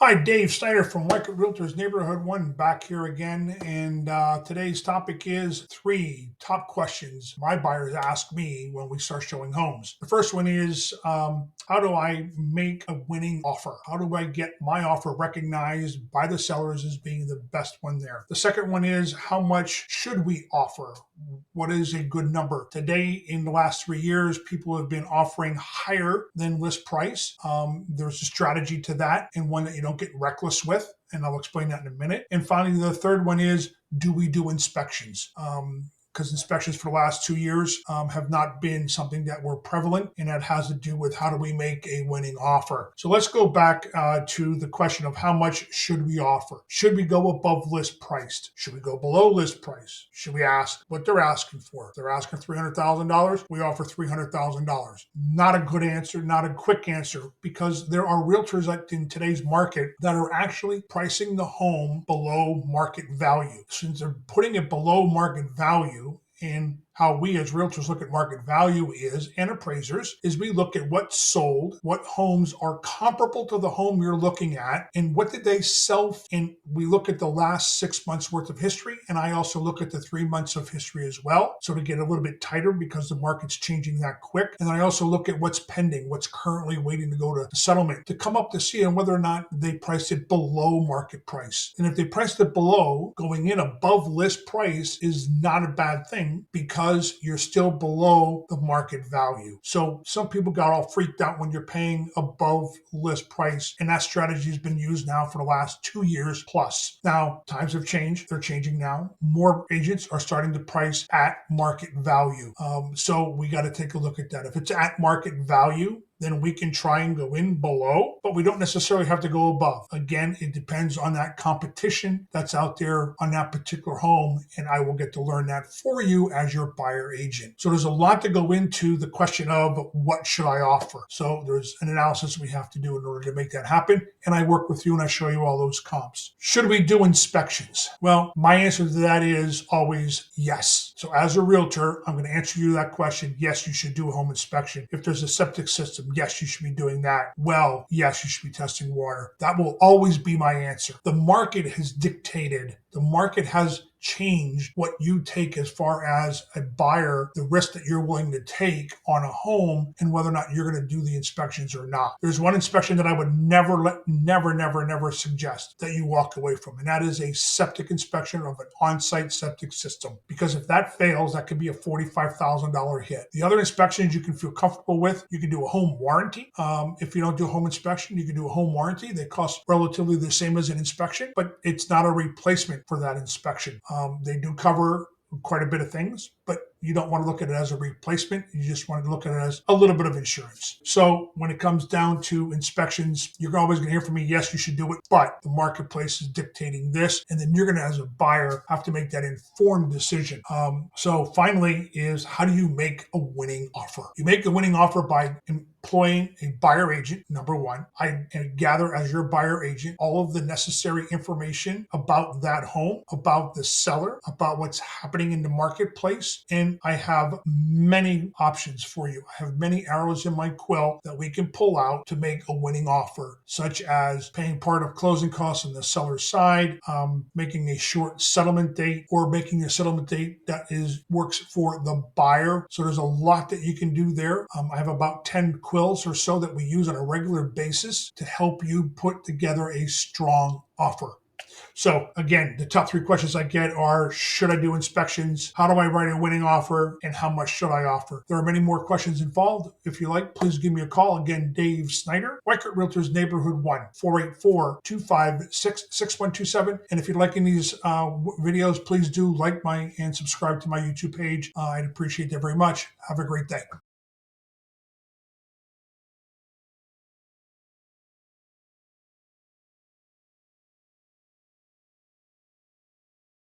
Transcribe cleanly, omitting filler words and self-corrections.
Hi, Dave Snyder from Realtor's Neighborhood One back here again. And today's topic is 3 top questions my buyers ask me when we start showing homes. The first one is how do I make a winning offer? How do I get my offer recognized by the sellers as being the best one there? The second one is how much should we offer? What is a good number? Today, in the last 3 years, people have been offering higher than list price. There's a strategy to that and one that you don't get reckless with. And I'll explain that in a minute. And finally, the third one is, do we do inspections? Because inspections for the last 2 years have not been something that were prevalent, and that has to do with how do we make a winning offer. So let's go back to the question of how much should we offer? Should we go above list priced? Should we go below list price? Should we ask what they're asking for? If they're asking $300,000, we offer $300,000. Not a good answer, not a quick answer, because there are realtors in today's market that are actually pricing the home below market value. Since they're putting it below market value, and how we as realtors look at market value and appraisers, is we look at what sold, what homes are comparable to the home you're looking at, and what did they sell. And we look at the last 6 months worth of history, and I also look at the 3 months of history as well. So to get a little bit tighter because the market's changing that quick. And I also look at what's pending, what's currently waiting to go to settlement, to come up to see on whether or not they priced it below market price. And if they priced it below, going in above list price is not a bad thing, because you're still below the market value. So some people got all freaked out when you're paying above list price, and that strategy has been used now for the last 2 years plus. Now, times have changed. They're changing now. More agents are starting to price at market value. So we got to take a look at that. If it's at market value, then we can try and go in below, but we don't necessarily have to go above. Again, it depends on that competition that's out there on that particular home, and I will get to learn that for you as your buyer agent. So there's a lot to go into the question of what should I offer. So there's an analysis we have to do in order to make that happen, and I work with you and I show you all those comps. Should we do inspections? Well, my answer to that is always yes. So as a realtor, I'm going to answer you that question. Yes, you should do a home inspection. If there's a septic system, yes, you should be doing that. Well, yes, you should be testing water. That will always be my answer. The market has dictated, the market has changed what you take as far as a buyer, the risk that you're willing to take on a home, and whether or not you're going to do the inspections or not. There's one inspection that I would never suggest that you walk away from, and that is a septic inspection of an on-site septic system. Because if that fails, that could be a $45,000 hit. The other inspections you can feel comfortable with, you can do a home warranty. If you don't do a home inspection, you can do a home warranty. They cost relatively the same as an inspection, but it's not a replacement for that inspection. They do cover quite a bit of things, but you don't want to look at it as a replacement. You just want to look at it as a little bit of insurance. So when it comes down to inspections, you're always going to hear from me, yes, you should do it, but the marketplace is dictating this. And then you're going to, as a buyer, have to make that informed decision. So finally is, how do you make a winning offer? You make a winning offer by employing a buyer agent, number one. I gather as your buyer agent all of the necessary information about that home, about the seller, about what's happening in the marketplace, and I have many options for you. I have many arrows in my quill that we can pull out to make a winning offer, such as paying part of closing costs on the seller's side, making a short settlement date, or making a settlement date that works for the buyer. So there's a lot that you can do there. I have about 10 quills or so that we use on a regular basis to help you put together a strong offer. So again, the top 3 questions I get are, should I do inspections? How do I write a winning offer? And how much should I offer? There are many more questions involved. If you like, please give me a call. Again, Dave Snyder, Weichert Realtors Neighborhood 1, 484-256-6127. And if you're liking these videos, please do like and subscribe to my YouTube page. I'd appreciate that very much. Have a great day.